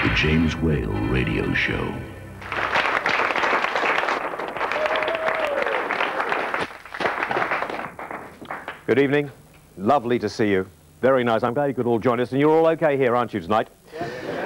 The James Whale Radio Show. Good evening. Lovely to see you. Very nice. I'm glad you could all join us, and you're all okay here, aren't you, tonight?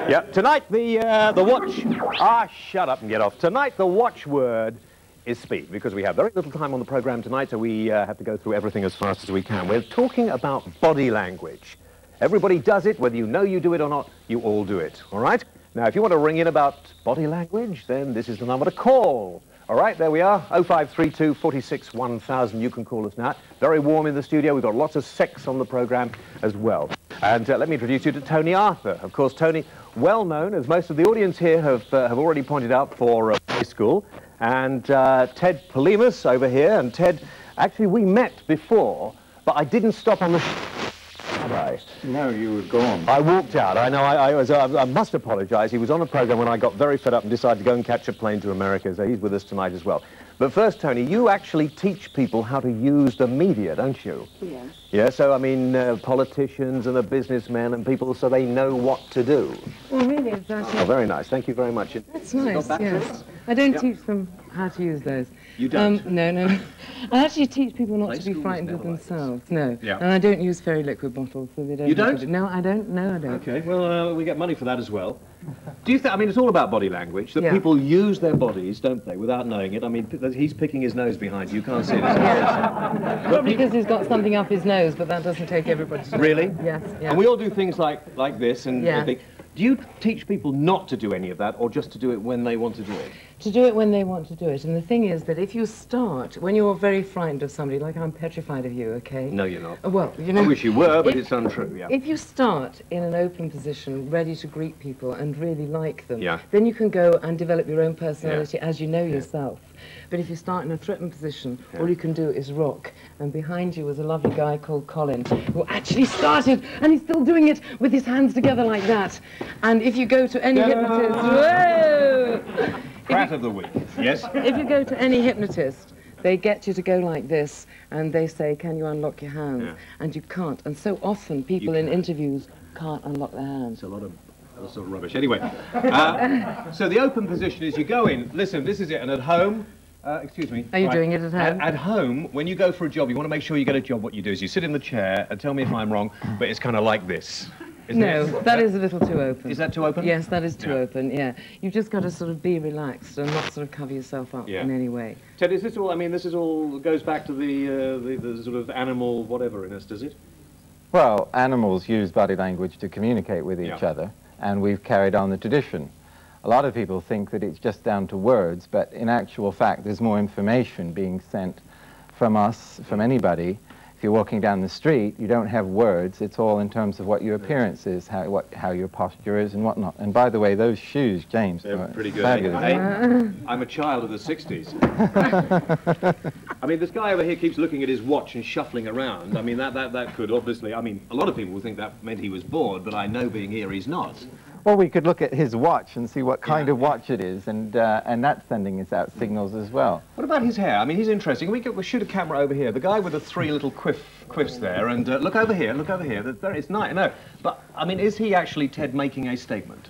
Yeah. Tonight, the watch... Ah, shut up and get off. Tonight, the watchword is speed, because we have very little time on the program tonight, so we have to go through everything as fast as we can. We're talking about body language. Everybody does it, whether you know you do it or not, you all do it, all right? Now, if you want to ring in about body language, then this is the number to call. All right, there we are, 0532 46 1000. You can call us now. Very warm in the studio. We've got lots of sex on the program as well. And let me introduce you to Tony Arthur. Of course, Tony, well known, as most of the audience here have already pointed out, for high school. And Ted Polimus over here. And Ted, actually, we met before, but I didn't stop on the... No, you were gone. I walked out. I know. I must apologise. He was on a programme when I got very fed up and decided to go and catch a plane to America, so he's with us tonight as well. But first, Tony, you actually teach people how to use the media, don't you? Yes. Yeah, so, I mean, politicians and the businessmen and people, so they know what to do. Well, really, exactly. Oh, very nice. Thank you very much. That's nice, yes. I don't teach them how to use those. You don't? No. I actually teach people not to be frightened of themselves. No. Yeah. And I don't use fairy liquid bottles, so they don't... You don't? No, I don't. No, I don't. Okay, well, we get money for that as well. Do you think, I mean, it's all about body language, that Yeah. people use their bodies, don't they, without knowing it? I mean, he's picking his nose behind you, can't see it. Not because he's got something up his nose, but that doesn't take everybody to... Really? Yes, yeah. And we all do things like this, and Yeah. do you teach people not to do any of that, or just to do it when they want to do it? To do it when they want to do it. And the thing is that if you start, when you're very frightened of somebody, like I'm petrified of you, okay? No, you're not. Well, you know... I wish you were, but it's untrue, yeah. If you start in an open position, ready to greet people and really like them, Yeah. then you can go and develop your own personality as you know yourself. But if you start in a threatened position, all you can do is rock. And behind you was a lovely guy called Colin, who actually started, and he's still doing it with his hands together like that. And if you go to any hypnotist... Whoa! Prat of the week, yes? If you go to any hypnotist, they get you to go like this, and they say, can you unlock your hands? Yeah. And you can't. And so often people in interviews can't unlock their hands. It's a lot of sort of rubbish. Anyway, so the open position is you go in, listen, this is it, and at home, excuse me. Are you doing it at home? At home, when you go for a job, you want to make sure you get a job. What you do is you sit in the chair, and tell me if I'm wrong, but it's kind of like this. No, that is a little too open. Is that too open? Yes, that is too open, yeah. You've just got to sort of be relaxed and not sort of cover yourself up in any way. Ted, is this all, I mean, this is all, goes back to the sort of animal whatever in us, does it? Well, animals use body language to communicate with each other, and we've carried on the tradition. A lot of people think that it's just down to words, but in actual fact, there's more information being sent from us, from anybody. If you're walking down the street, you don't have words. It's all in terms of what your appearance is, how your posture is, and whatnot. And by the way, those shoes, James, they're pretty good. fabulous. Hey, I'm a child of the 60s. I mean, this guy over here keeps looking at his watch and shuffling around. I mean, that could obviously, I mean, a lot of people would think that meant he was bored, but I know being here he's not. Well, we could look at his watch and see what kind of watch it is, and that's sending us out signals as well. What about his hair? I mean, he's interesting. We'll shoot a camera over here. The guy with the three little quiffs there, and look over here, look over here. It's nice, no. But, I mean, is he actually, Ted, making a statement?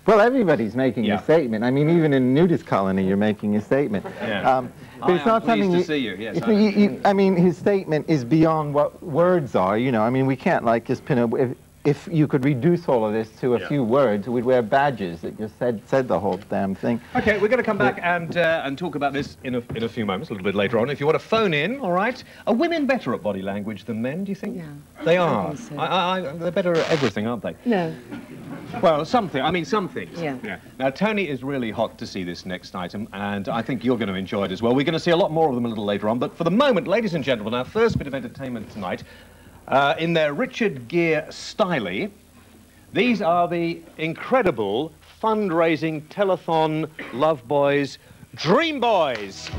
Well, everybody's making a statement. I mean, even in a nudist colony, you're making a statement. Yeah. But it's not something to see you. Yes. I mean, his statement is beyond what words are. You know, I mean, we can't like just pin a. If you could reduce all of this to a few words, we'd wear badges that just said the whole damn thing. Okay, we're going to come back and talk about this in a few moments, a little bit later on. If you want to phone in, all right. Are women better at body language than men, do you think? Yeah. They are. I think so. They're better at everything, aren't they? No. Well, some things. Yeah. Now, Tony is really hot to see this next item, and I think you're going to enjoy it as well. We're going to see a lot more of them a little later on, but for the moment, ladies and gentlemen, our first bit of entertainment tonight, in their Richard Gere styly, these are the incredible fundraising telethon Love Boys, Dream Boys.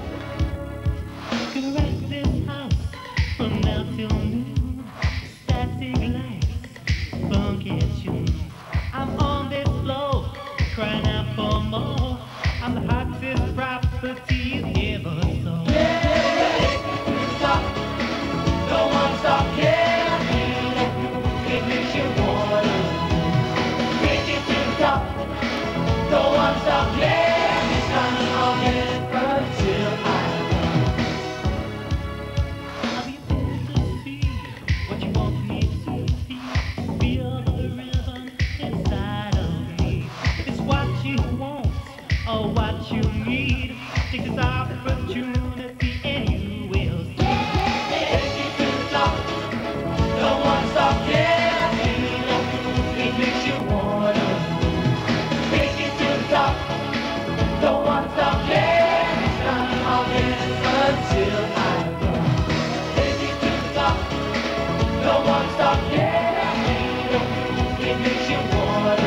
I'm on this floor, crying out for more. I'm the hottest property you ever saw. Stop, don't want to stop, yeah. It makes you wanna. Take it to the top. or what you need. Take this opportunity and you will see. Take it to the top. Don't want to stop, yeah. It makes you wanna take it to the top. Don't want to stop, yeah. It's not all until I go. Take it to the top. Don't want to stop, yeah. It makes you wanna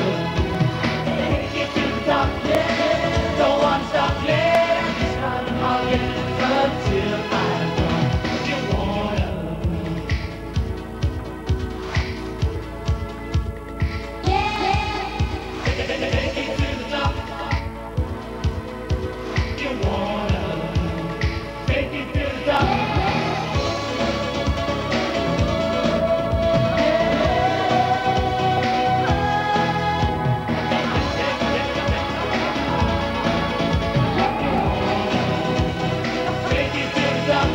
take it to the top, yeah. Don't want to stop, yeah. It's not all until I go. You wanna. Take it to the top. You wanna take it to the top. Take it to the top.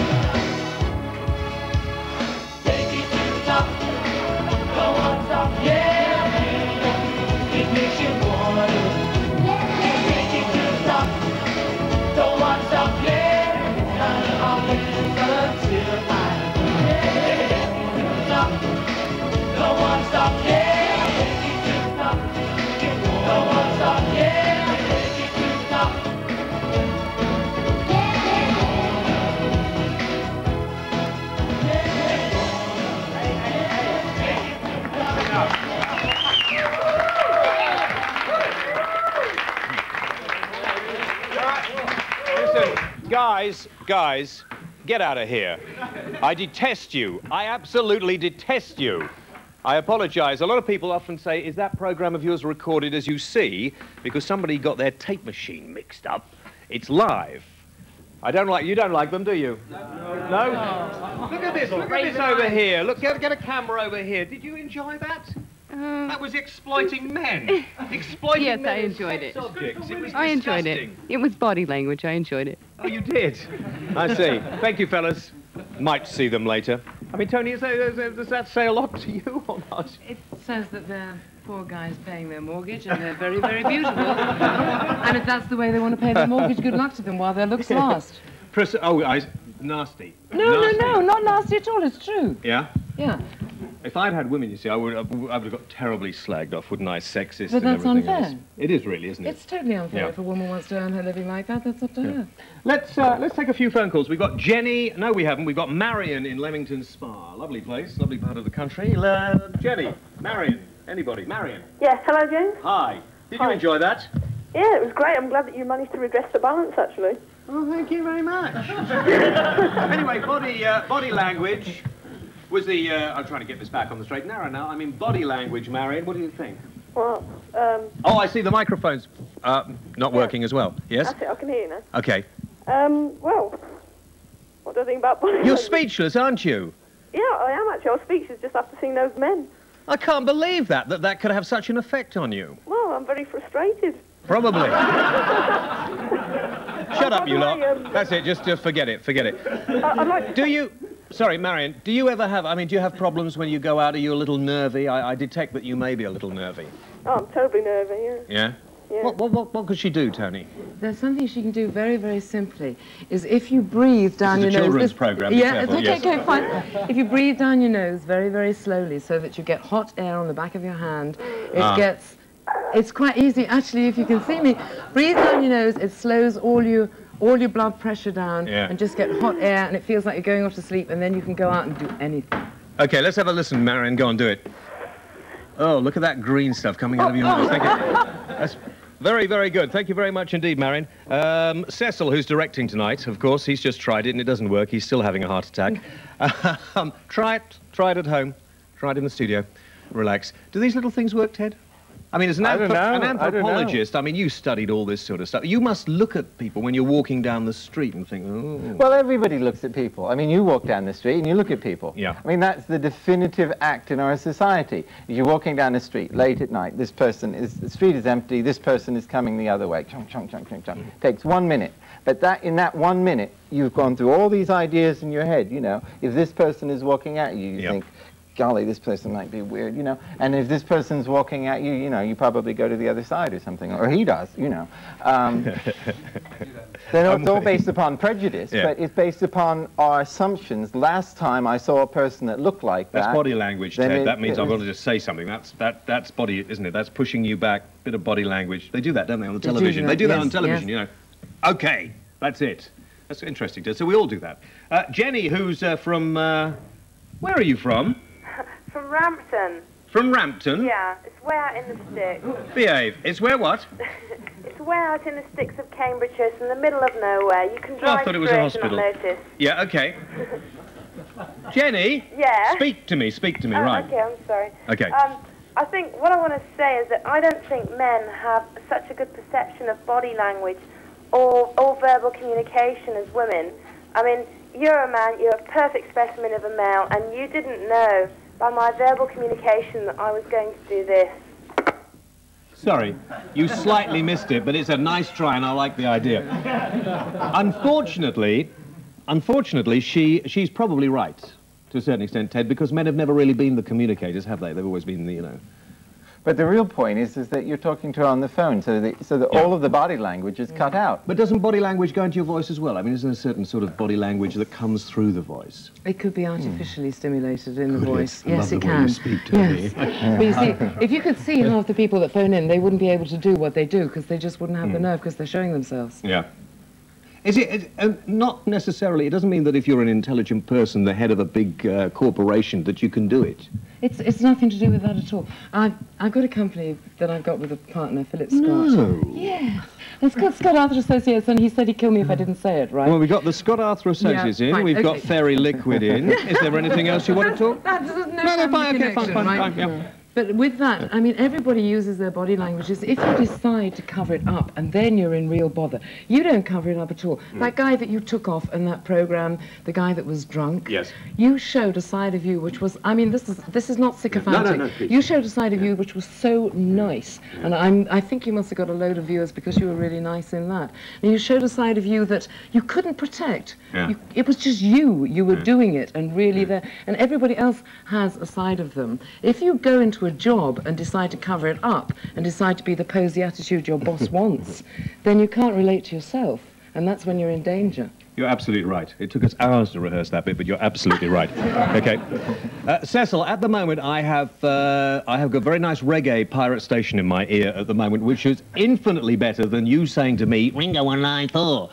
Take it to the top. Don't want to stop, yeah. It makes you wanna. Take it to the top. Don't want to stop, yeah. Not always until I take it to the top. Don't want to stop, yeah. Take it to the top. Don't want to stop, yeah. Take it to the top. Listen, guys, get out of here. I detest you. I absolutely detest you. I apologize. A lot of people often say, is that program of yours recorded as you see? Because somebody got their tape machine mixed up. It's live. I don't like, you don't like them, do you? No? Look at this over here. Look, get a camera over here. Did you enjoy that? That was exploiting men. Exploiting Yes, men I as enjoyed sex it. objects. It was I enjoyed it. disgusting. It was body language. I enjoyed it. Oh, you did? I see. Thank you, fellas. Might see them later. I mean, Tony, does that say a lot to you or not? It says that they're poor guys paying their mortgage and they're very, very beautiful. And if that's the way they want to pay their mortgage, good luck to them while their looks last. Nasty. No, Nasty. no, not nasty at all. It's true. Yeah? Yeah. If I'd had women, you see, I would have got terribly slagged off, wouldn't I? Sexist But and that's everything unfair. else. It is really, isn't it? It's totally unfair. Yeah. If a woman wants to earn her living like that, that's up to her. Let's take a few phone calls. We've got Jenny. No, we haven't. We've got Marion in Leamington Spa. Lovely place, lovely part of the country. Jenny, Marion, anybody? Marion. Yes, hello, James. Hi. Did you Hi. enjoy that? Yeah, it was great. I'm glad that you managed to redress the balance, actually. Oh, thank you very much. Anyway, body language was the... I'm trying to get this back on the straight and narrow now. I mean, body language, Marion. What do you think? Well, Oh, I see the microphone's not working as well. Yes? that's it. I can hear you now. Okay. Well, what do I think about body You're language? speechless, aren't you? Yeah, I am, actually. I was speechless just after seeing those men. I can't believe that could have such an effect on you. Well, I'm very frustrated. Probably. Shut up, you lot. By the way, That's it. Just forget it. Forget it. I'd like to... Do you... Sorry, Marion, do you ever have... I mean, do you have problems when you go out? Are you a little nervy? I detect that you may be a little nervy. Oh, I'm terribly nervy, yeah. Yeah? Yeah. What could she do, Tony? There's something she can do very, very simply, is if you breathe down This is your a nose... children's programme, be Yeah, careful, it's okay, okay, fine. If you breathe down your nose very, very slowly so that you get hot air on the back of your hand, it gets... It's quite easy, actually, if you can see me. Breathe down your nose, it slows all your blood pressure down, and just get hot air, and it feels like you're going off to sleep, and then you can go out and do anything. Okay, let's have a listen, Marion. Go on, do it. Oh, look at that green stuff coming out of your nose. Thank you. That's very, very good. Thank you very much indeed, Marion. Cecil, who's directing tonight, of course, he's just tried it, and it doesn't work. He's still having a heart attack. Try it at home. Try it in the studio. Relax. Do these little things work, Ted? I mean, as an anthropologist, I mean, you studied all this sort of stuff. You must look at people when you're walking down the street and think, oh. Well, everybody looks at people. I mean, you walk down the street and you look at people. Yeah. I mean, that's the definitive act in our society. You're walking down the street late at night. The street is empty. This person is coming the other way. Chunk, chunk, chunk, chunk, chunk. Takes 1 minute. But in that 1 minute, you've gone through all these ideas in your head, you know. If this person is walking at you, you think, golly, this person might be weird, you know. And if this person's walking at you, you know, you probably go to the other side or something, or he does, you know. It's all based upon prejudice, but it's based upon our assumptions. Last time I saw a person that looked like that. That's body language, Ted. That means I've got to just say something. That's body, isn't it? That's pushing you back, bit of body language. They do that, don't they, on the television? They do that on television, you know. Okay, that's it. That's interesting. So we all do that. Jenny, who's from, where are you from? From Rampton. From Rampton? Yeah, it's way out in the sticks. Behave. It's where what? It's way out in the sticks of Cambridgeshire. It's in the middle of nowhere. You can drive I thought it was through a it hospital. and not notice. Yeah, okay. Jenny? Yeah? Speak to me, Oh, right. okay, I'm sorry. Okay. I think what I want to say is that I don't think men have such a good perception of body language or verbal communication as women. I mean, you're a man, you're a perfect specimen of a male, and you didn't know by my verbal communication that I was going to do this. Sorry, you slightly missed it, but it's a nice try, and I like the idea. Unfortunately, she's probably right, to a certain extent, Ted, because men have never really been the communicators, have they? They've always been the, you know... But the real point is that you're talking to her on the phone, so that all of the body language is cut out. But doesn't body language go into your voice as well? I mean, isn't there a certain sort of body language that comes through the voice? It could be artificially stimulated in the Could it? voice. I Yes, love it the way can. you speak to yes. me. But you see, if you could see half the people that phone in, they wouldn't be able to do what they do because they just wouldn't have the nerve because they're showing themselves. Yeah. Is it not necessarily, it doesn't mean that if you're an intelligent person, the head of a big corporation, that you can do it? It's nothing to do with that at all. I've got a company that I've got with a partner, Philip Scott. No. Yes. It's called Scott Arthur Associates, and he said he'd kill me if I didn't say it, right? Well, we've got the Scott Arthur Associates in, fine, we've got okay. Fairy Liquid in. Is there anything else you want to talk? That's no fine, okay, connection, fine, right? yeah. But with that, I mean, everybody uses their body languages. If you decide to cover it up, and then you're in real bother, you don't cover it up at all. That guy that you took off in that program, the guy that was drunk, Yes. you showed a side of you which was, I mean, this is not sycophantic. No, please. You showed a side of you which was so nice, and I think you must have got a load of viewers because you were really nice in that. And you showed a side of you that you couldn't protect. Yeah. It was just you were doing it, and really there, and everybody else has a side of them. If you go into a job and decide to cover it up and decide to be the posy attitude your boss wants, then you can't relate to yourself, and that's when you're in danger. You're absolutely right. It took us hours to rehearse that bit, but you're absolutely right. Okay. Cecil, at the moment I have got a very nice reggae pirate station in my ear at the moment, which is infinitely better than you saying to me, Ringo on line 4.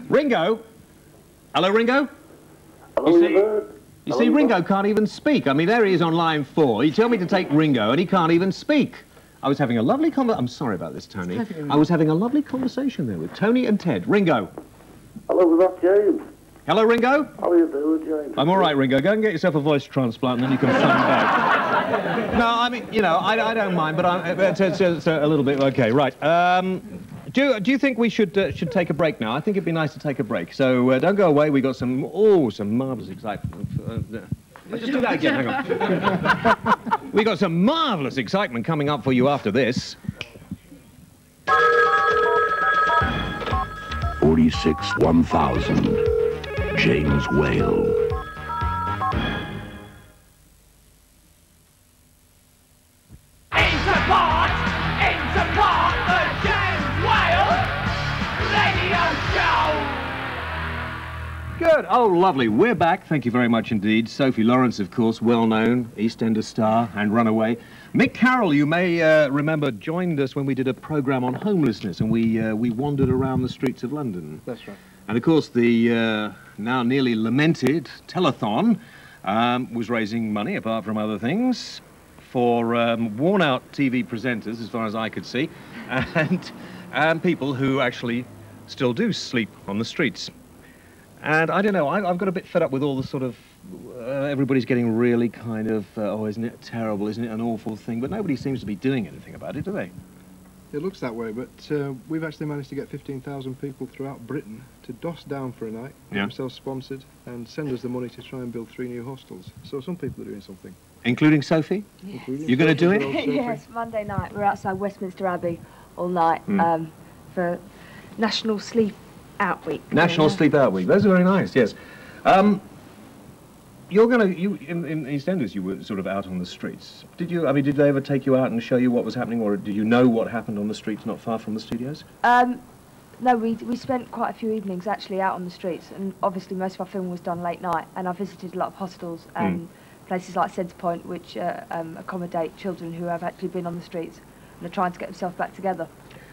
Ringo? Hello, Ringo? Hello, You see, Ringo can't even speak. I mean, there he is on line 4. You tell me to take Ringo, and he can't even speak. I was having a lovely I'm sorry about this, Tony. I was having a lovely conversation there with Tony and Ted. Ringo. Hello, is that James? Hello, Ringo. How are you doing, James? I'm all right, Ringo. Go and get yourself a voice transplant, and then you can phone back. No, I mean, you know, I don't mind, but it's a little bit... Okay, right. Do you think we should take a break now? I think it'd be nice to take a break. So don't go away. We got some marvellous excitement. Let's just do that again. Hang on. We got some marvellous excitement coming up for you after this. 46-1000. James Whale. Into part, the James Whale Radio Show! Good. Oh, lovely. We're back. Thank you very much indeed. Sophie Lawrence, of course, well-known, EastEnders star and Runaway. Mick Carroll, you may remember, joined us when we did a programme on homelessness, and we wandered around the streets of London. That's right. And, of course, the now nearly lamented telethon was raising money, apart from other things, for worn-out TV presenters, as far as I could see, and people who actually still do sleep on the streets. And I don't know, I've got a bit fed up with all the sort of, everybody's getting really kind of, oh, isn't it terrible, isn't it an awful thing? But nobody seems to be doing anything about it, do they? It looks that way, but we've actually managed to get 15,000 people throughout Britain to doss down for a night, Yeah. themselves sponsored, and send us the money to try and build 3 new hostels. So some people are doing something. Including Sophie? Including You're going to do Sophie, it? good old Sophie. Yes, Monday night we're outside Westminster Abbey all night for National Sleep Out Week. National Sleep Out Week. Those are very nice, yes. in EastEnders, you were sort of out on the streets. Did you? I mean, did they ever take you out and show you what was happening, or did you know what happened on the streets not far from the studios? No, we spent quite a few evenings actually out on the streets, and obviously most of our filming was done late night, and I visited a lot of hostels and places like Centrepoint, which accommodate children who have actually been on the streets and are trying to get themselves back together.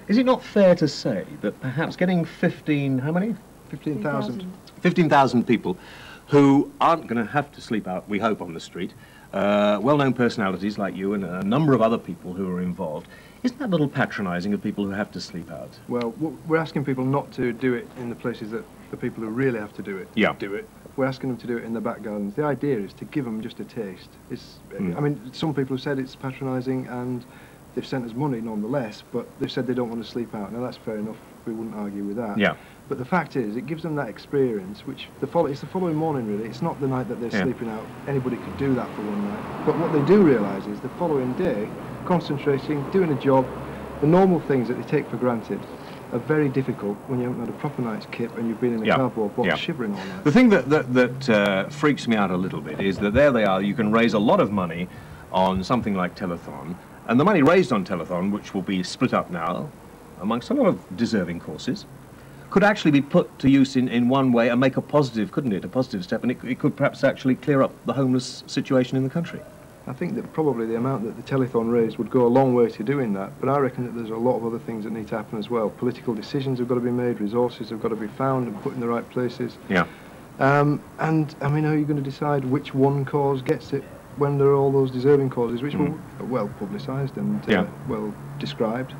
Is it not fair to say that perhaps getting 15,000 people who aren't going to have to sleep out, we hope, on the street, well-known personalities like you and a number of other people who are involved, isn't that a little patronising of people who have to sleep out? Well, we're asking people not to do it in the places that the people who really have to do it do it. We're asking them to do it in the back gardens. The idea is to give them just a taste. I mean, some people have said it's patronising and they've sent us money nonetheless, but they've said they don't want to sleep out. Now, that's fair enough. We wouldn't argue with that. Yeah. But the fact is, it gives them that experience, which it's the following morning, really. It's not the night that they're sleeping out. Anybody could do that for one night. But what they do realise is the following day, concentrating, doing a job, the normal things that they take for granted are very difficult when you haven't had a proper night's kip and you've been in a cardboard box shivering all night. The thing that freaks me out a little bit is that there they are, you can raise a lot of money on something like Telethon, and the money raised on Telethon, which will be split up now amongst a lot of deserving causes, could actually be put to use in one way and make a positive, couldn't it, a positive step, and it could perhaps actually clear up the homeless situation in the country. I think that probably the amount that the Telethon raised would go a long way to doing that, but I reckon that there's a lot of other things that need to happen as well. Political decisions have got to be made, resources have got to be found and put in the right places. Yeah. And, I mean, how are you going to decide which one cause gets it when there are all those deserving causes, which were well publicised and well described?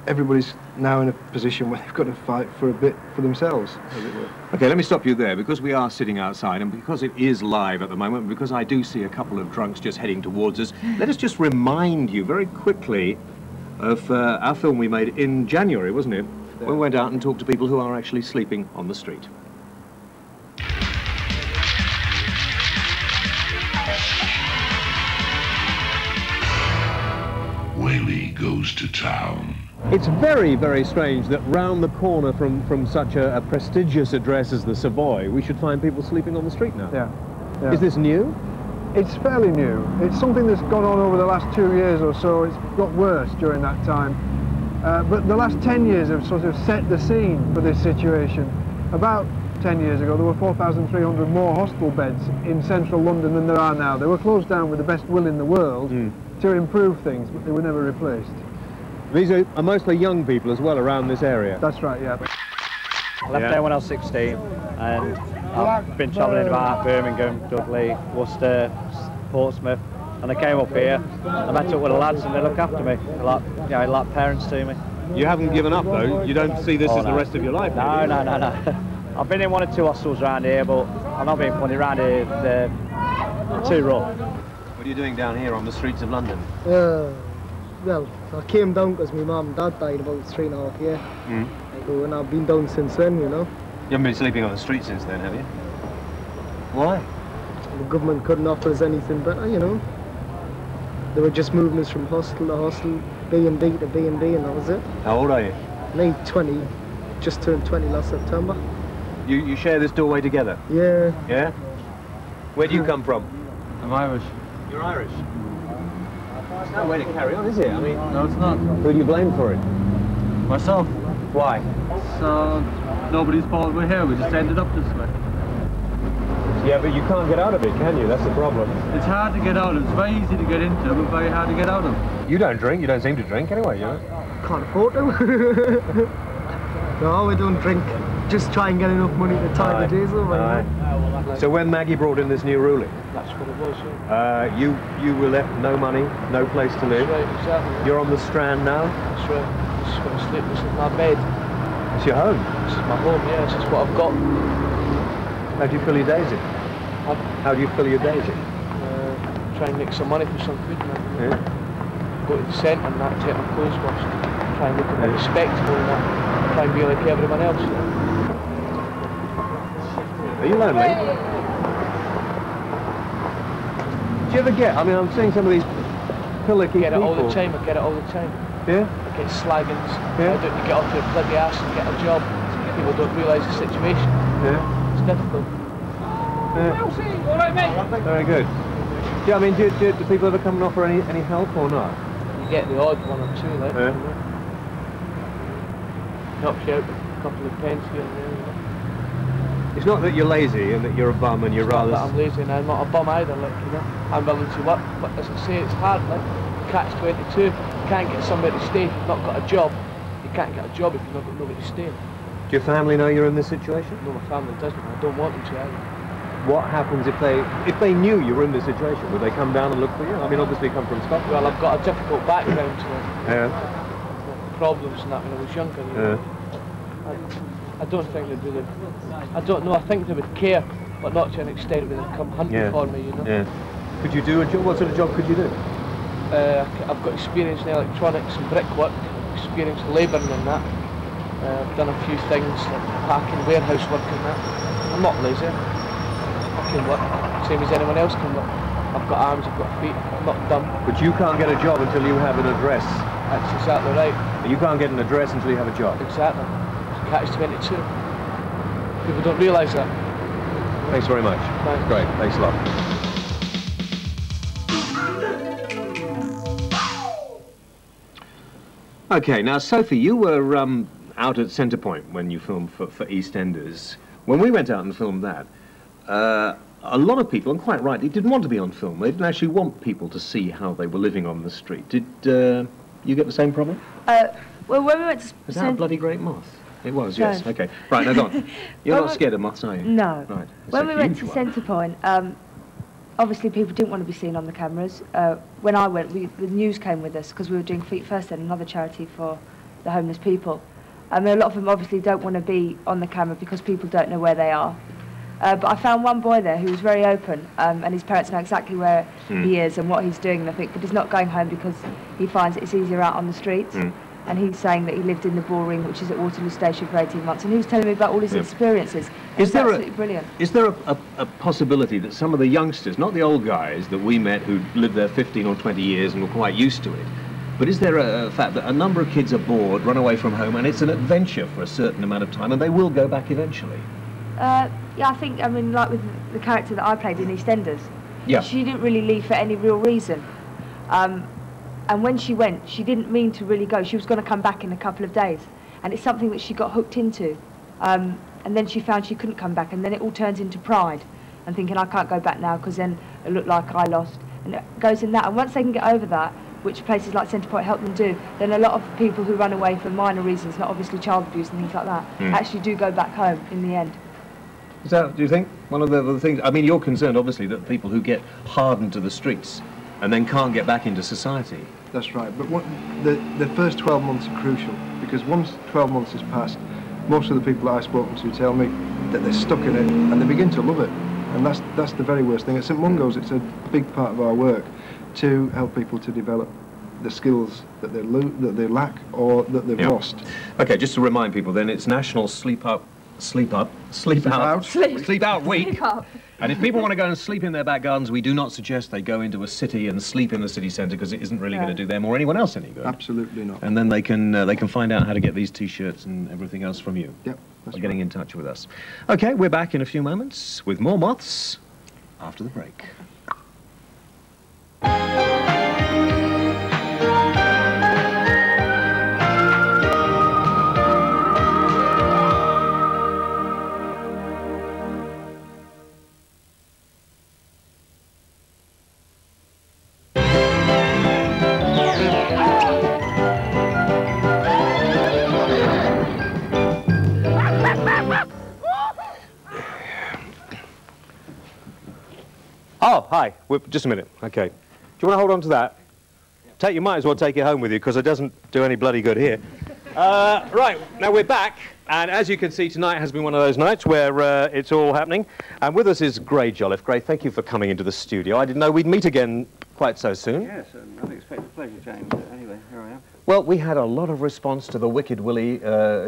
Everybody's now in a position where they've got to fight for a bit for themselves, as it were. Okay, let me stop you there, because we are sitting outside, and because it is live at the moment, because I do see a couple of drunks just heading towards us, let us just remind you very quickly of our film we made in January, wasn't it? When we went out and talked to people who are actually sleeping on the street. Whaley goes to town. It's very, very strange that round the corner from such a prestigious address as the Savoy, we should find people sleeping on the street now. Yeah. Is this new? It's fairly new. It's something that's gone on over the last 2 years or so. It's got worse during that time. But the last 10 years have sort of set the scene for this situation. About 10 years ago, there were 4,300 more hostel beds in central London than there are now. They were closed down with the best will in the world to improve things, but they were never replaced. These are mostly young people as well around this area? That's right, yeah. I left there when I was 16, and I've been travelling about Birmingham, Dudley, Worcester, Portsmouth, and I came up here. I met up with the lads and they look after me, like, you know, like parents to me. You haven't given up though? You don't see this as the rest of your life? No, no, no, no. I've been in 1 or 2 hostels around here, but I'm not being funny, around here they're too rough. What are you doing down here on the streets of London? Well, I came down because my mum and dad died about 3.5 years ago, and I've been down since then, you know. You haven't been sleeping on the street since then, have you? Why? The government couldn't offer us anything better, you know. They were just moving us from hostel to hostel, B&B to B&B, and that was it. How old are you? Me, 20. Just turned 20 last September. You share this doorway together? Yeah. Yeah? Where do you come from? I'm Irish. You're Irish? There's no way to carry on, is it? I mean, no, it's not. Who do you blame for it? Myself. Why? So, nobody's fault we're here, we just ended up this way. Yeah, but you can't get out of it, can you? That's the problem. It's hard to get out of. It's very easy to get into, but very hard to get out of. You don't drink. You don't seem to drink anyway, you know? Can't afford to. No, we don't drink. Just try and get enough money to tie the days over. So when Maggie brought in this new ruling, that's what it was, yeah. you were left no money, no place to live. That's right, exactly. You're on the Strand now? That's right. I'm just going to sleep. This is my bed. It's your home? This is my home, yeah. This is what I've got. How do you fill your days in? How do you fill your days in? Try and make some money for some food, man. Yeah. Go to the centre and that, take my clothes washed. Try and look a bit respectable and that. Try and be like everyone else. Are you lonely? Do you ever get, I mean, I'm seeing some of these pillocky people. I get it all the time, Yeah? I get slaggings. Yeah? I don't get off to a bloody arse and get a job. People don't realise the situation. Yeah? It's difficult. All right, mate. Very good. Yeah, I mean, do people ever come and offer any help or not? You get the odd one or two, like. Helps you out with a couple of pence here and there. It's not that you're lazy and that you're a bum and you're rather... Not that I'm lazy and I'm not a bum either, like, you know. I'm willing to work, but as I say, it's hard, like, catch-22. You can't get somewhere to stay if you've not got a job. You can't get a job if you've not got nowhere to stay. Do your family know you're in this situation? No, my family doesn't. I don't want them to either. What happens if they knew you were in this situation? Would they come down and look for you? I mean, obviously you come from Scotland. Well, I've got a difficult background to Yeah. Problems and that when I was younger, you know. I don't think they'd really... I don't know, I think they would care, but not to an extent where they'd come hunting for me, you know. Yeah. Could you do a job? What sort of job could you do? I've got experience in electronics and brickwork, experience labouring and that. I've done a few things like packing, warehouse work and that. I'm not lazy. I can work, same as anyone else can work. I've got arms, I've got feet, I'm not dumb. But you can't get a job until you have an address. That's exactly right. You can't get an address until you have a job. Exactly. Catch-22. People don't realise that. Thanks very much. Thanks. Great, thanks a lot. Okay, now Sophie, you were out at Centrepoint when you filmed for EastEnders. When we went out and filmed that, a lot of people, and quite rightly, didn't want to be on film. They didn't actually want people to see how they were living on the street. Did you get the same problem? Well, when we went to... Was that a bloody great moth? It was, No. yes. Okay. Right, now go on. You're not scared of moths, are you? No. Right. When we went to Centrepoint, obviously people didn't want to be seen on the cameras. When I went, the news came with us because we were doing Feet First Then, another charity for the homeless people. A lot of them obviously don't want to be on the camera because people don't know where they are. But I found one boy there who was very open, and his parents know exactly where he is and what he's doing, and I think, but he's not going home because he finds it's easier out on the streets. And he's saying that he lived in the Bull Ring, which is at Waterloo Station, for 18 months, and he was telling me about all his experiences. It's absolutely brilliant. Is there a possibility that some of the youngsters, not the old guys that we met who lived there 15 or 20 years and were quite used to it, but is there a fact that a number of kids are bored, run away from home, and it's an adventure for a certain amount of time, and they will go back eventually? Yeah, I think, I mean, like with the character that I played in EastEnders, yeah. She didn't really leave for any real reason. And when she went, she didn't mean to really go. She was going to come back in a couple of days. And it's something that she got hooked into. And then she found she couldn't come back. And then it all turns into pride. And thinking, I can't go back now because then it looked like I lost. And it goes in that. And once they can get over that, which places like Centrepoint help them do, then a lot of people who run away for minor reasons, not obviously child abuse and things like that, actually do go back home in the end. Is that, do you think, one of the things... I mean, you're concerned, obviously, that people who get hardened to the streets and then can't get back into society. That's right, but the first 12 months are crucial, because once 12 months has passed, most of the people that I've spoken to tell me that they're stuck in it and they begin to love it. And that's the very worst thing. At St Mungo's, it's a big part of our work to help people to develop the skills that they lack or that they've lost. Okay, just to remind people then, it's National Sleep Out Week. And if people want to go and sleep in their back gardens, we do not suggest they go into a city and sleep in the city centre, because it isn't really going to do them or anyone else any good. Absolutely not. And then they can find out how to get these T-shirts and everything else from you. Yep. By getting in touch with us. Okay, we're back in a few moments with more moths after the break. Oh, hi. Just a minute. Okay. Do you want to hold on to that? You might as well take it home with you, because it doesn't do any bloody good here. Right, now we're back, and as you can see, tonight has been one of those nights where it's all happening. And with us is Gray Jolliffe. Gray, thank you for coming into the studio. I didn't know we'd meet again quite so soon. Yes, unexpected pleasure, James. Anyway, here I am. Well, we had a lot of response to the Wicked Willie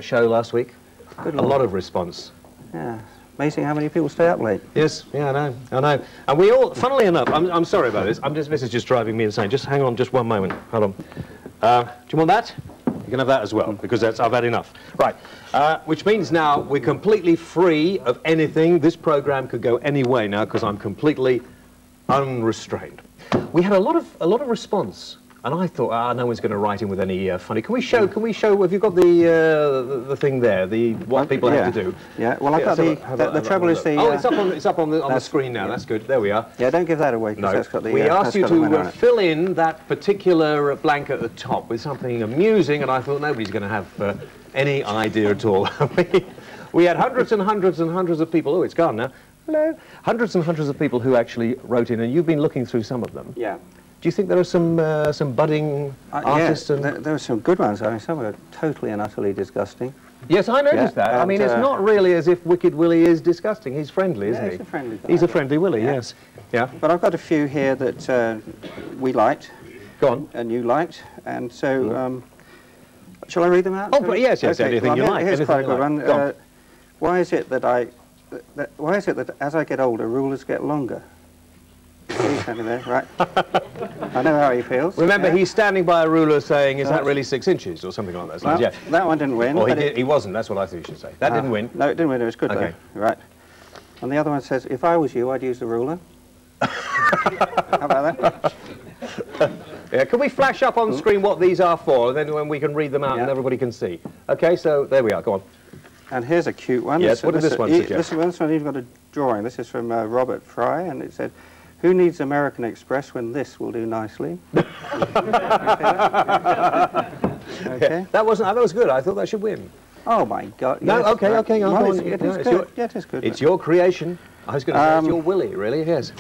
show last week. Good a lot of response. Yeah. Amazing how many people stay up late. Yes, yeah, I know. And we all, funnily enough, I'm sorry about this. This is just driving me insane. Just hang on just one moment. Hold on. Do you want that? You can have that as well, because I've had enough. Right, which means now we're completely free of anything. This programme could go any way now, because I'm completely unrestrained. We had a lot of response, and I thought, no one's going to write in with any funny. Can we show? Have you got the thing there? What people have to do? Yeah. Well, I've got the trouble is the. Oh, it's up on the screen now. That's good. There we are. Yeah, don't give that away. No. That's got the, we asked you to fill in that particular blank at the top with something amusing, and I thought nobody's going to have any idea at all. We had hundreds and hundreds and hundreds of people. Oh, it's gone now. Hello. Hundreds and hundreds of people who actually wrote in, and you've been looking through some of them. Yeah. Do you think there are some budding artists? Yeah, there are some good ones. I mean, some are totally and utterly disgusting. Yes, I noticed that. I mean, it's not really as if Wicked Willie is disgusting. He's friendly, isn't he? He's a friendly guy. He's a friendly Willie, yes. Yeah. But I've got a few here that we liked. Go on. And you liked, and so shall I read them out? Oh, but yes, okay. Anything you like. Here's quite a good one. Go on. Why is it that as I get older, rulers get longer? He's standing there, right? I know how he feels. Remember, he's standing by a ruler saying, "Is that really 6 inches?" or something like that. Well, yeah. That one didn't win. Or he wasn't. That's what I think you should say. That didn't win. No, it didn't win. It was good though. Right. And the other one says, "If I was you, I'd use the ruler." How about that? Yeah, can we flash up on screen what these are for, and then when we can read them out and everybody can see? Okay, so there we are. Go on. And here's a cute one. Yes, what did this one suggest? This one even got a drawing. This is from Robert Fry, and it said, "Who needs American Express when this will do nicely?" Okay. Yeah, that was good. I thought that should win. Oh my God! No, yes, okay, okay. Well, it is good. Yeah, it is good. It's your creation. I was going to say it's your Willie, really. Yes.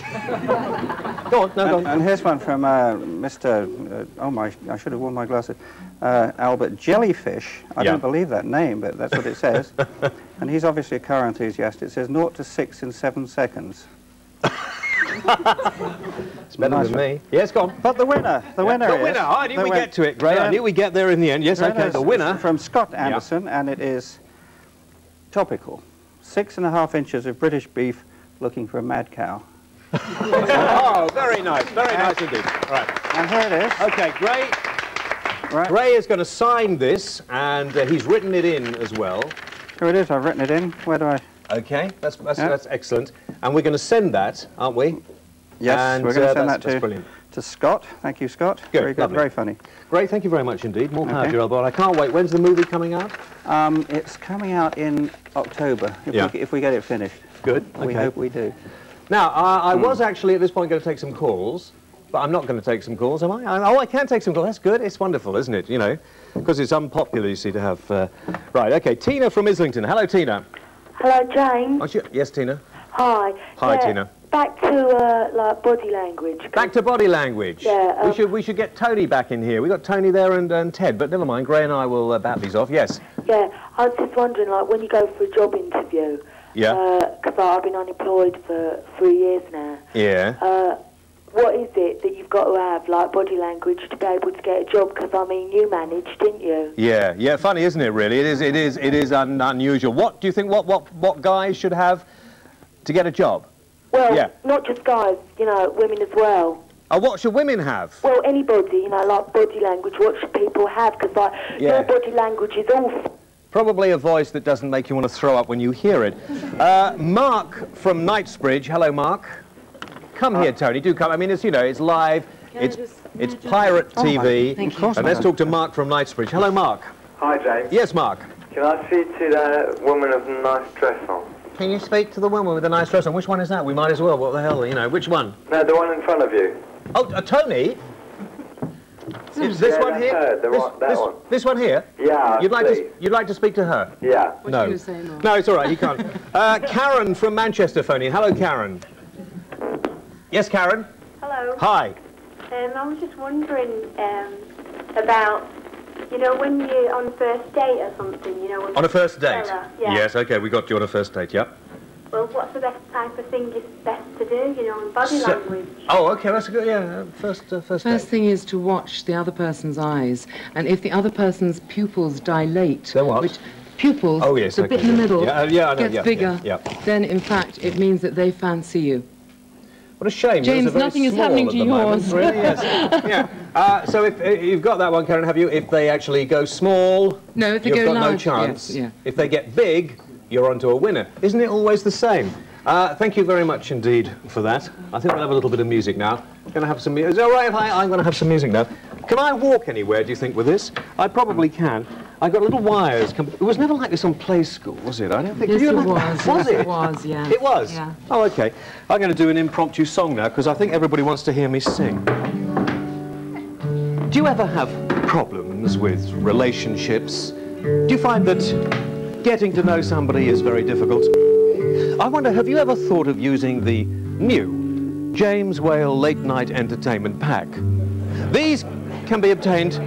Go on. No, go on. And here's one from Mr. I should have worn my glasses. Albert Jellyfish. I don't believe that name, but that's what it says. And he's obviously a car enthusiast. It says 0 to 6 in 7 seconds. It's better than me. Yes, go on. But the winner is... I knew we'd get to it, Gray. I knew we'd get there in the end. Yes, okay, the winner. From Scott Anderson, and it is topical. 6.5 inches of British beef looking for a mad cow. Oh, very nice indeed. Right. And here it is. Okay, Gray. Right. Gray is going to sign this, and he's written it in as well. Here it is. I've written it in. Where do I... Okay, that's excellent. And we're going to send that, aren't we? Yes, and, we're going to send that to Scott. Thank you, Scott. Good, very good, lovely. Very funny. Great, thank you very much indeed. More power to your elbow. I can't wait. When's the movie coming out? It's coming out in October, if we get it finished. Good, We hope we do. Now, I was actually at this point going to take some calls, but I'm not going to take some calls, am I? Oh, I can take some calls. That's good. It's wonderful, isn't it? You know, because it's unpopular, you see, to have... Right, okay. Tina from Islington. Hello, Tina. Hello, James. Yes, Tina. Hi. Hi, Tina. Back to like body language. Back to body language. Yeah. We should get Tony back in here. We got Tony there and Ted, but never mind. Gray and I will bat these off. Yes. Yeah. I was just wondering, like, when you go for a job interview. Yeah. Because I've been unemployed for 3 years now. Yeah. What is it that you've got to have, like, body language to be able to get a job? Because, I mean, you managed, didn't you? Yeah, yeah, funny, isn't it, really? It is unusual. What do you think, what guys should have to get a job? Well, not just guys, you know, women as well. Oh, what should women have? Well, anybody, you know, like body language, what should people have? Because, like, your body language is awful. Probably a voice that doesn't make you want to throw up when you hear it. Mark from Knightsbridge. Hello, Mark. Come here, Tony. Do come. I mean, it's, you know, it's live. It's pirate TV. And let's talk to Mark from Knightsbridge. Hello, Mark. Hi, James. Yes, Mark. Can I speak to the woman with a nice dress on? Can you speak to the woman with a nice dress on? Which one is that? We might as well. What the hell, you know, which one? No, the one in front of you. Oh, Tony? Is this one here? Her, that one. This one here? Yeah, You'd like to speak to her? Yeah. No. No, it's all right. You can't. Karen from Manchester phoning. Hello, Karen. Yes, Karen. Hello. Hi. I was just wondering about, you know, when you're on a first date or something, you know. On a first date? Yeah. Yes. Okay. We got you on a first date. Yep. Well, what's the best type of thing is best to do, you know, in body language? Oh, okay. That's a good. Yeah. First date. Thing is to watch the other person's eyes, and if the other person's pupils dilate, which pupils, the bit in the middle, gets bigger, then in fact it means that they fancy you. What a shame. James, nothing is happening to yours. Really, yes. So if you've got that one, Karen, have you? If they actually go small, no, if they you've go got large, no chance. yes, yeah. If they get big, you're onto a winner. Isn't it always the same? Thank you very much indeed for that. I think we'll have a little bit of music now. Going to have some music. Is it all right if I'm going to have some music now? Can I walk anywhere, do you think, with this? I probably can. I've got little wires. It was never like this on Play School, was it? I don't think... Yes, it was. Was it? It was, yeah. It was? Yeah. Oh, OK. I'm going to do an impromptu song now, because I think everybody wants to hear me sing. Do you ever have problems with relationships? Do you find that getting to know somebody is very difficult? I wonder, have you ever thought of using the new James Whale Late Night Entertainment Pack? These can be obtained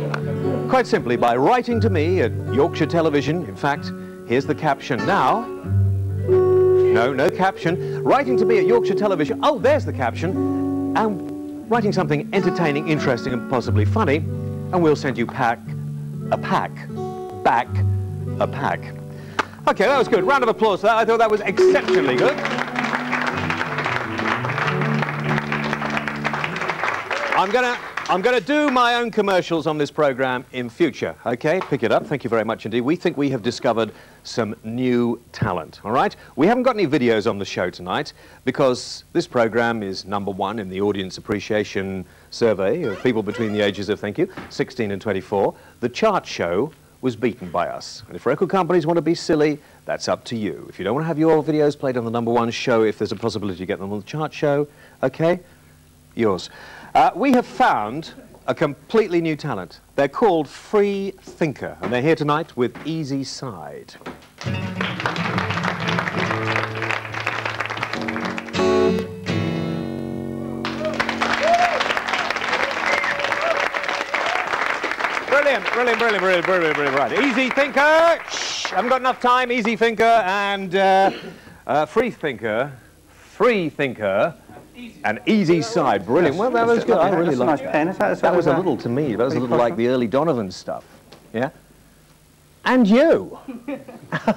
quite simply by writing to me at Yorkshire Television. In fact, here's the caption now. No caption. Writing to me at Yorkshire Television. Oh, there's the caption. And writing something entertaining, interesting, and possibly funny, and we'll send you back a pack. Okay, that was good. Round of applause for that. I thought that was exceptionally good. I'm gonna do my own commercials on this program in future. Okay, pick it up. Thank you very much indeed. We think we have discovered some new talent. All right. We haven't got any videos on the show tonight because this program is #1 in the audience appreciation survey of people between the ages of 16 and 24. The chart show was beaten by us. And if record companies want to be silly, that's up to you. If you don't want to have your videos played on the #1 show, if there's a possibility to get them on the chart show, okay, yours. We have found a completely new talent. They're called Free Thinker, and they're here tonight with Easy Side. Brilliant. Easy Thinker, shh, haven't got enough time. Easy Thinker and Free Thinker, and Easy Side. Brilliant. Well, that was good. I really liked that. That was a little, to me, that was a little like the early Donovan stuff. Yeah? And you.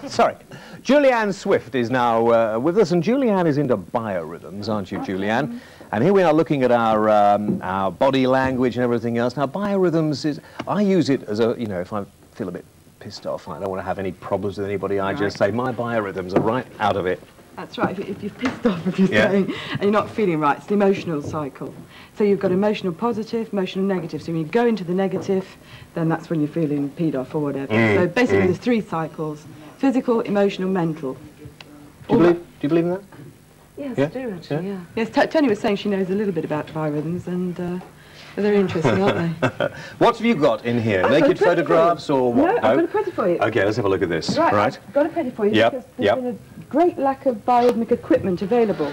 Sorry. Julianne Swift is now with us, and Julianne is into biorhythms, aren't you, Julianne? And here we are looking at our body language and everything else. Now, biorhythms is, I use it as a, you know, if I feel a bit pissed off, I don't want to have any problems with anybody, I just say, my biorhythms are right out of it. That's right, if you're pissed off, if you're saying, and you're not feeling right, it's the emotional cycle. So you've got emotional positive, emotional negative. So when you go into the negative, then that's when you're feeling peed off or whatever. So basically there's 3 cycles: physical, emotional, mental. Do you believe in that? Yes, I do actually, yeah. Yes, Tony was saying she knows a little bit about biorhythms, and they're interesting, aren't they? What have you got in here? Naked photographs or what? No, I've got a pretty for you. Okay, let's have a look at this. Right, Right. I've got a pretty for you because there's been a great lack of biorhythmic equipment available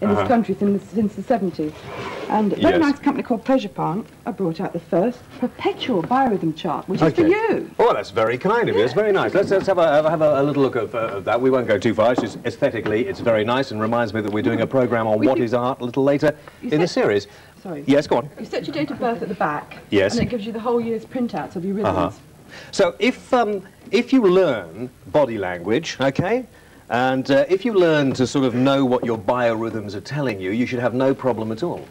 in this country since the 70s. And a very nice company called Pleasure Plant have brought out the first perpetual biorhythm chart, which is for you. Oh, that's very kind of you. It's very nice. Let's have a little look at that. We won't go too far. It's just aesthetically, it's very nice and reminds me that we're doing a program on what is art a little later in the series. Sorry. Yes, go on. You set your date of birth at the back. Yes. And it gives you the whole year's printouts of your rhythms. So if you learn body language, okay, and if you learn to sort of know what your biorhythms are telling you, you should have no problem at all.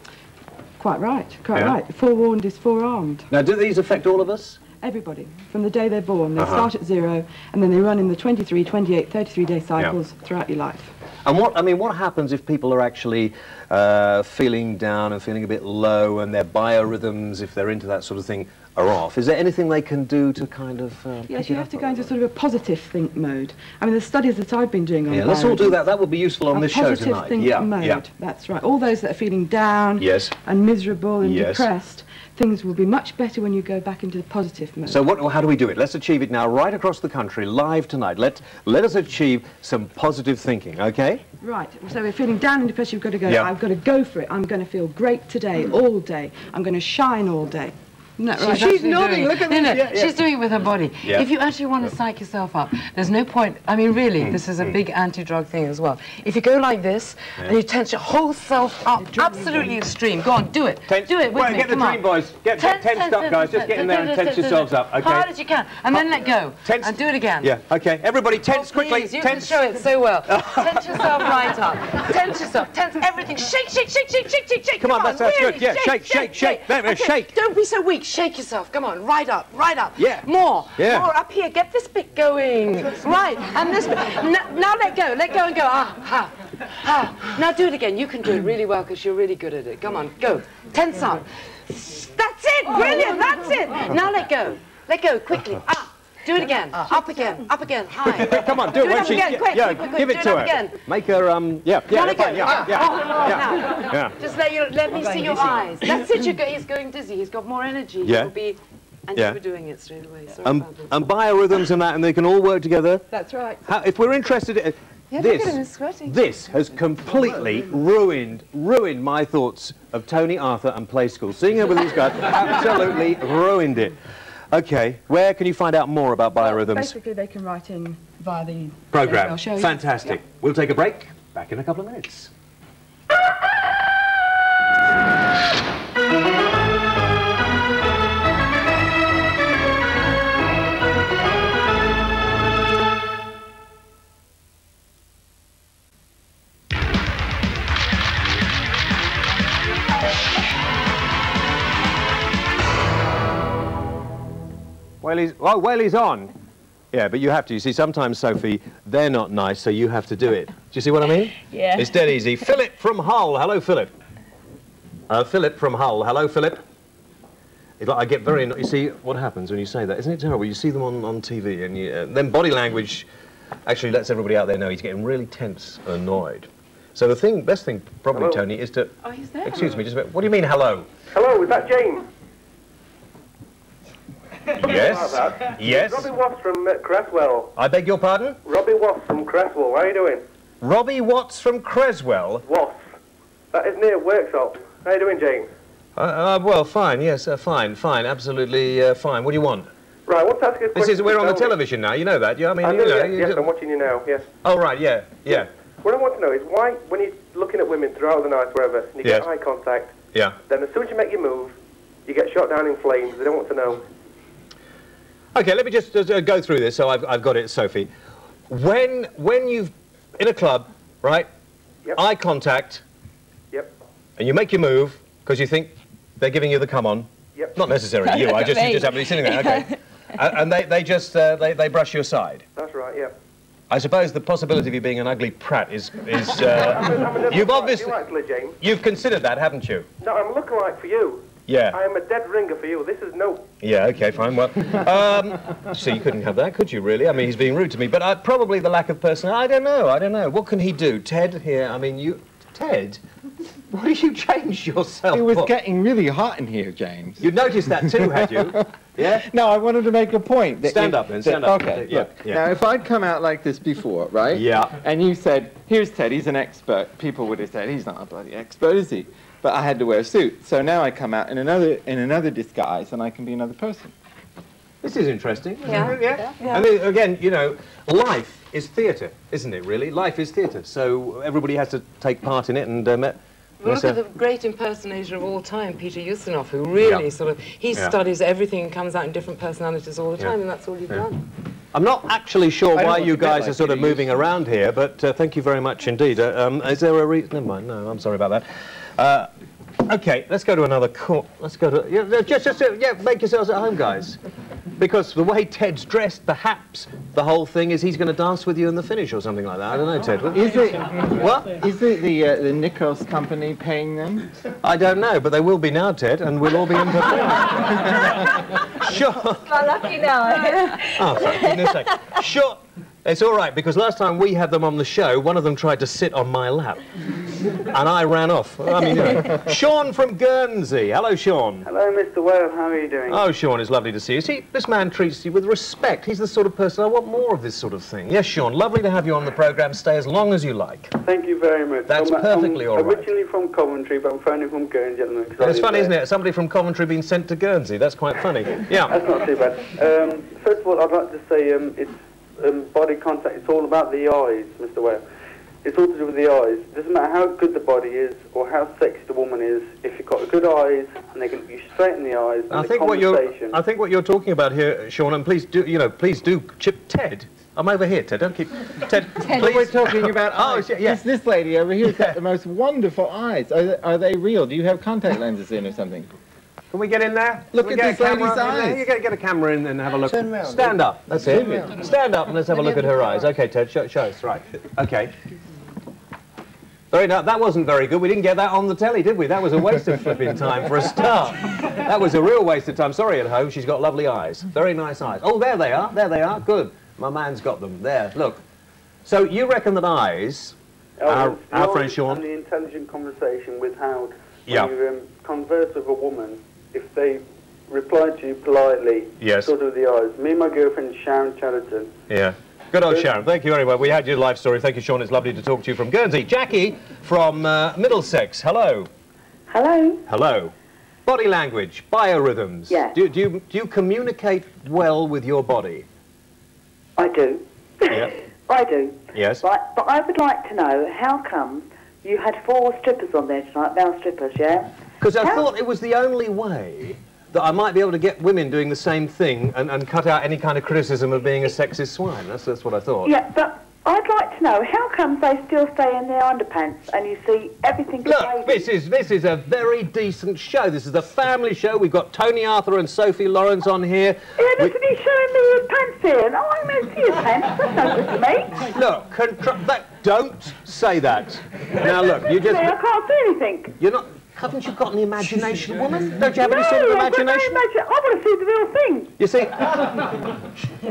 Quite right, quite right. Forewarned is forearmed. Now, do these affect all of us? Everybody, from the day they're born. They start at 0, and then they run in the 23, 28, 33-day cycles throughout your life. And what happens if people are actually feeling down and feeling a bit low, and their biorhythms, if they're into that sort of thing, are off? Is there anything they can do to kind of yes, you have to go into sort of a positive think mode. I mean, the studies that I've been doing on let's all do that. That would be useful on this show tonight. Positive think mode. That's right. All those that are feeling down and miserable and depressed, things will be much better when you go back into the positive mode. So how do we do it? Let's achieve it now right across the country, live tonight. Let us achieve some positive thinking, okay? Right. So we're feeling down and depressed, you've got to go, I've got to go for it. I'm going to feel great today, all day. I'm going to shine all day. Isn't that She's right? actually nodding, look at No, this. Yeah, yeah. she's doing it with her body. Yeah. If you actually want to psych yourself up, there's no point. I mean, really, this is a big anti-drug thing as well. If you go like this and you tense your whole self up, absolutely extreme. Go on, do it. Do it with me. Get the Come dream, on. boys. Get tensed up, guys. Just get in there and tense yourselves up. Okay. Hard as you can, and then let go. Tense. And do it again. Yeah. Okay. Everybody, tense quickly. Please, you tense. can show it so well. Tense yourself right up. Tense yourself. Tense everything. Shake, shake, shake, shake, shake, shake, shake. Come on, that's really. good. Yeah. Shake. There, Okay, shake. Don't be so weak. Shake yourself. Come on, right up, right up. Yeah. More. Yeah. More up here. Get this bit going. Right. And this bit. Now let go. Let go and go. Now do it again. You can do it really well because you're really good at it. Come on, go. Tense up. That's it. Brilliant. That's it. Now let go. Let go quickly. Do it again. Up again. Up again. High. Come on, do it when she's... again. Quick. Give it do to it up her. Again. Make her, Now let go. Yeah. Just let me see your eyes. That's it. He's going dizzy. He's got more energy. Yeah. He'll be... And Yeah. you were doing it straight away. Sorry And about that. biorhythms and that, and they can all work together. That's right. If we're interested in... Yeah, look at him, he's sweating. This has completely ruined my thoughts of Tony Arthur and Play School. Seeing her with these guys absolutely ruined it. Okay, where can you find out more about biorhythms? Basically, they can write in via the Program. I'll show you. Fantastic. Yeah. We'll take a break. Back in a couple of minutes. Well, he's on. Yeah, but you have to. You see, sometimes, Sophie, they're not nice, so you have to do it. Do you see what I mean? Yeah. It's dead easy. Philip from Hull. Hello, Philip. Philip from Hull. Hello, Philip. I get very... You see, what happens when you say that? Isn't it terrible? You see them on TV, and then body language actually lets everybody out there know he's getting really tense and annoyed. So the best thing, probably, Hello. Tony, is to... Oh, he's there. Excuse me, just a bit. What do you mean, hello? Hello, is that James? Yes. Yes. Robbie Watts from Cresswell. I beg your pardon? Robbie Watts from Cresswell. How are you doing? Robbie Watts from Creswell. Watts. That is near Worksop. How are you doing, James? Well, fine, yes, fine, absolutely fine. What do you want? Right, I want to ask you a question. We're on the television now, you know that. Yeah, I mean, I know, you know. yes, I'm watching you now, yes. Oh, right, yeah. What I want to know is why, when you're looking at women throughout the night, wherever, and you get eye contact, then as soon as you make your move, you get shot down in flames. They don't want to know. Okay, let me just go through this so I've got it, Sophie. When you've, in a club, right, eye contact, and you make your move because you think they're giving you the come on, not necessarily you, you just happen to be sitting there, okay. And they just, they brush you aside. That's right, yeah. I suppose the possibility of you being an ugly prat is you've obviously, James. You've considered that, haven't you? No, I'm looking like for you. Yeah. I am a dead ringer for you. This is no. Yeah, okay, fine. Well, so you couldn't have that, could you, really? I mean, he's being rude to me, but probably the lack of personality. I don't know. What can he do? Ted here, I mean, Ted? Why did you change yourself? It was getting really hot in here, James. You noticed that too, had you? Yeah? No, I wanted to make a point. Stand up, then, stand up. Okay, Yeah, look. yeah. Now, if I'd come out like this before, right? Yeah. And you said, here's Ted, he's an expert. People would have said, he's not a bloody expert, is he? But I had to wear a suit. So now I come out in another disguise, and I can be another person. This is interesting. Yeah. And then, again, you know, life is theatre, isn't it, really? Life is theatre, so everybody has to take part in it, and... Well, look at the great impersonator of all time, Peter Ustinov, who really he studies everything and comes out in different personalities all the time, and that's all you've done. I'm not actually sure why you guys are sort of moving around here, but thank you very much indeed. Is there a reason? Never mind, no, I'm sorry about that. Okay, let's go to another call. Let's go to... just make yourselves at home, guys. Because the way Ted's dressed, perhaps the whole thing is he's going to dance with you in the finish or something like that. I don't know, Ted. Is it... What? Is it the Nikos company paying them? I don't know, but they will be now, Ted, and we'll all be in Sure. My lucky now. Oh, for goodness sake. Sure. It's all right, because last time we had them on the show, one of them tried to sit on my lap. And I ran off. I mean, you know. Sean from Guernsey. Hello, Sean. Hello, Mr. Whale. How are you doing? Oh, Sean, it's lovely to see you. See, this man treats you with respect. He's the sort of person, I want more of this sort of thing. Yes, Sean, lovely to have you on the programme. Stay as long as you like. Thank you very much. That's perfectly all right. I'm originally from Coventry, but I'm phoning from Guernsey at the moment. It's funny, isn't it? Somebody from Coventry being sent to Guernsey. That's quite funny. Yeah. That's not too bad. First of all, I'd like to say it's body contact. It's all about the eyes, Mr. Whale. It's all to do with the eyes. It doesn't matter how good the body is or how sexy the woman is. If you've got good eyes and they can look you straight in the eyes, I think what you're talking about here, Sean, and please do chip Ted. I'm over here, Ted. Don't keep Ted. Please. We're talking about eyes. Yes. This lady over here's got the most wonderful eyes. Are they real? Do you have contact lenses in or something? Can we get in there? Look at this lady's eyes. You get a camera in and have a look. Turn around. Stand up. That's it. Stand up and let's have a look at her eyes. Okay, Ted, show us. Right. Okay. That wasn't very good. We didn't get that on the telly, did we? That was a waste of flipping time for a start. That was a real waste of time. Sorry at home. She's got lovely eyes. Very nice eyes. Oh, there they are. There they are. Good. My man's got them. There. Look. So you reckon that eyes, our friend Sean... And the intelligent conversation with Howard, yeah. When you converse with a woman, if they reply to you politely, yes. sort of the eyes. Me and my girlfriend Sharon Chatterton. Yeah. Good old Sharon. Thank you very much. We had your life story. Thank you, Sean. It's lovely to talk to you from Guernsey. Jackie from Middlesex. Hello. Hello. Hello. Body language, biorhythms. Yeah. Do you communicate well with your body? I do. Yeah. I do. Yes. Right, but I would like to know how come you had 4 strippers on there tonight, male strippers, yeah? Because I thought it was the only way that I might be able to get women doing the same thing and cut out any kind of criticism of being a sexist swine. That's what I thought. Yeah, but I'd like to know how come they still stay in their underpants and you see everything. Look, this is a very decent show. This is a family show. We've got Tony Arthur and Sophie Lawrence on here. Yeah, listen, he's showing me his pants here. And I'm meant to see his pants. That's no good to me. Look, don't say that. Now look, you just... I can't see anything. You're not... Haven't you got any imagination, woman? Don't you have any sort of imagination? I want to see the real thing. You see,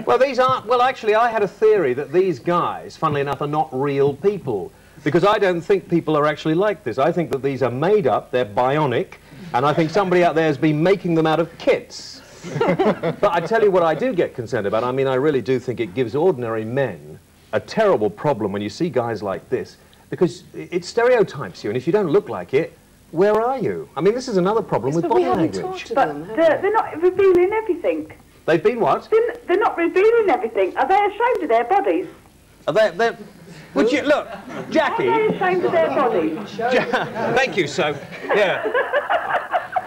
well, these aren't... Well, actually, I had a theory that these guys, funnily enough, are not real people. Because I don't think people are actually like this. I think that these are made up, they're bionic, and I think somebody out there has been making them out of kits. But I tell you what I do get concerned about. I mean, I really do think it gives ordinary men a terrible problem when you see guys like this, because it stereotypes you, and if you don't look like it, where are you? I mean, this is another problem with body language. But they're not revealing everything. They've been what? They're not revealing everything. Are they ashamed of their bodies? Are they... Would you... Look, Jackie... Are they ashamed of their bodies? Thank you, so... Yeah.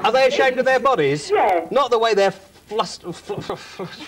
Are they ashamed of their bodies? Yeah. Not the way they're flustered...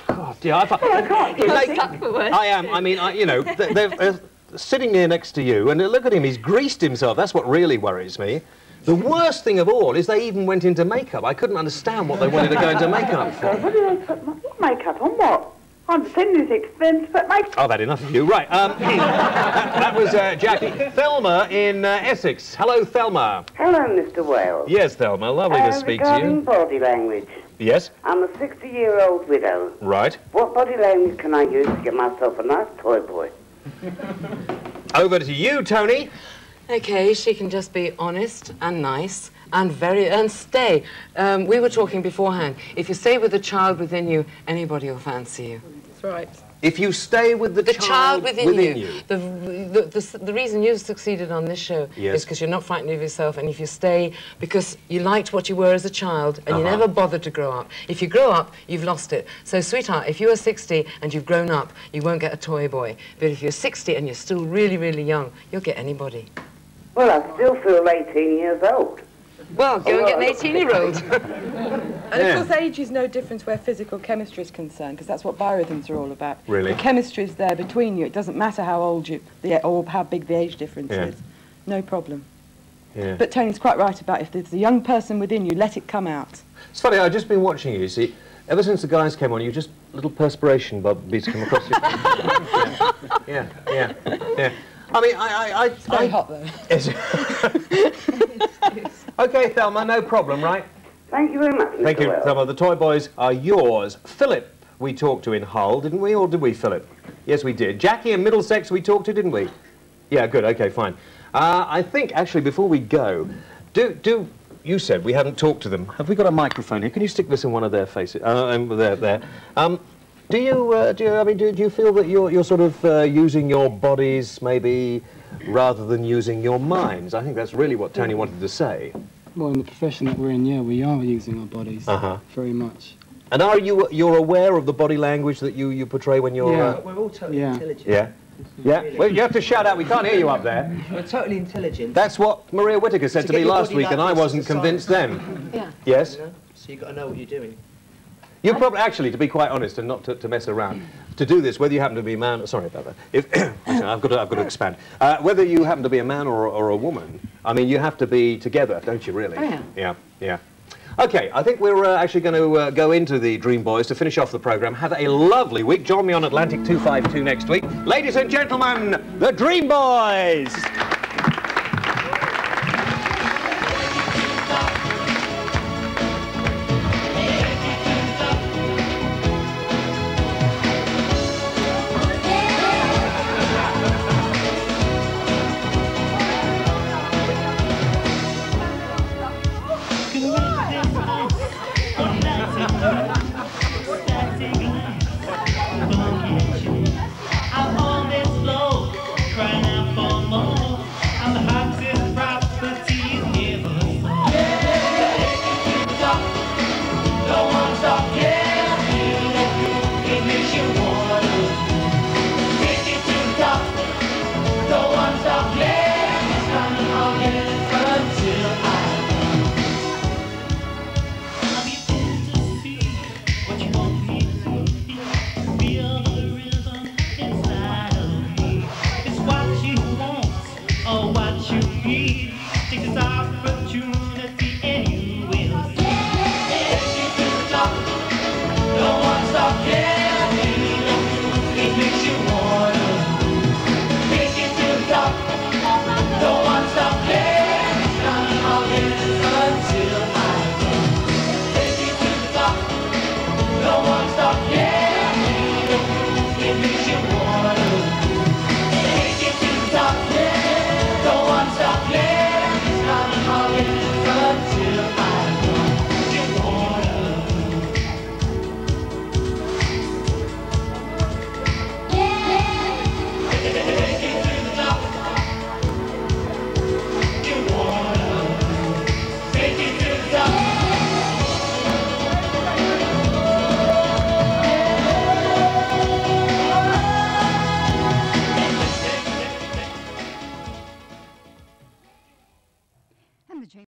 God, yeah, I can't do it. I am. I mean, you know, they're sitting here next to you, and look at him, he's greased himself. That's what really worries me. The worst thing of all is they even went into makeup. I couldn't understand what they wanted to go into makeup for. What did they put makeup on? What? I'm sending this to them to put makeup. I've had enough of you. Right, that was Jackie. Thelma in Essex. Hello, Thelma. Hello, Mr. Wales. Yes, Thelma, lovely to speak to you. Regarding body language. Yes? I'm a 60-year-old widow. Right. What body language can I use to get myself a nice toy boy? Over to you, Tony. Okay, she can just be honest and nice and stay. We were talking beforehand. If you stay with the child within you, anybody will fancy you. That's right. If you stay with the child within you. The reason you've succeeded on this show is because you're not frightened of yourself, and if you stay because you liked what you were as a child and you never bothered to grow up. If you grow up, you've lost it. So, sweetheart, if you are 60 and you've grown up, you won't get a toy boy. But if you're 60 and you're still really, really young, you'll get anybody. Well, I still feel 18 years old. Well, go and get an 18-year-old. And of course, age is no difference where physical chemistry is concerned, because that's what biorhythms are all about. Really? The chemistry is there between you. It doesn't matter how old you, or how big the age difference is. No problem. Yeah. But Tony's quite right about if there's a young person within you, let it come out. It's funny, I've just been watching you, see. Ever since the guys came on, you just little perspiration beads come across your face. Yeah. I mean, It's very hot, though. Okay, Thelma, no problem, right? Thank you very much, Mr. Thank you, Wells. Thelma. The toy boys are yours. Philip, we talked to in Hull, didn't we? Or did we, Philip? Yes, we did. Jackie in Middlesex we talked to, didn't we? Yeah, good. Okay, fine. I think, actually, before we go, you said we haven't talked to them. Have we got a microphone here? Can you stick this in one of their faces? There. Do you feel that you're sort of using your bodies maybe rather than using your minds? I think that's really what Tony wanted to say. Well, in the profession that we're in, yeah, we are using our bodies very much. And are you're aware of the body language that you portray when you're... Yeah. We're all totally intelligent. Yeah. Yeah. Well, you have to shout out. We can't hear you up there. We're totally intelligent. That's what Maria Whittaker said to me last week, and I wasn't convinced then. Yeah. Yes? You know? So you've got to know what you're doing. You probably, actually, to be quite honest and not to mess around, to do this, whether you happen to be a man... Sorry about that. If, I've got to expand. Whether you happen to be a man or a woman, I mean, you have to be together, don't you, really? Oh, yeah. Yeah. OK, I think we're actually going to go into the Dream Boys to finish off the programme. Have a lovely week. Join me on Atlantic 252 next week. Ladies and gentlemen, the Dream Boys! I'm on this floor, crying out for more. I'm the hottest property ever sold. Don't want to stop, yeah, it makes you wanna take it to the top. Don't want to stop, yeah, it's coming on until I'll be there to see what you want me to see. Feel the rhythm inside of me. It's what you want or what you need. Take this opportunity and you will see. Take it to the top. Don't want to stop, yeah, it makes you wanna take it to the top. Don't want to stop, yeah, it's coming on until I come. Take it to the top. Don't want to stop, yeah, it makes you wanna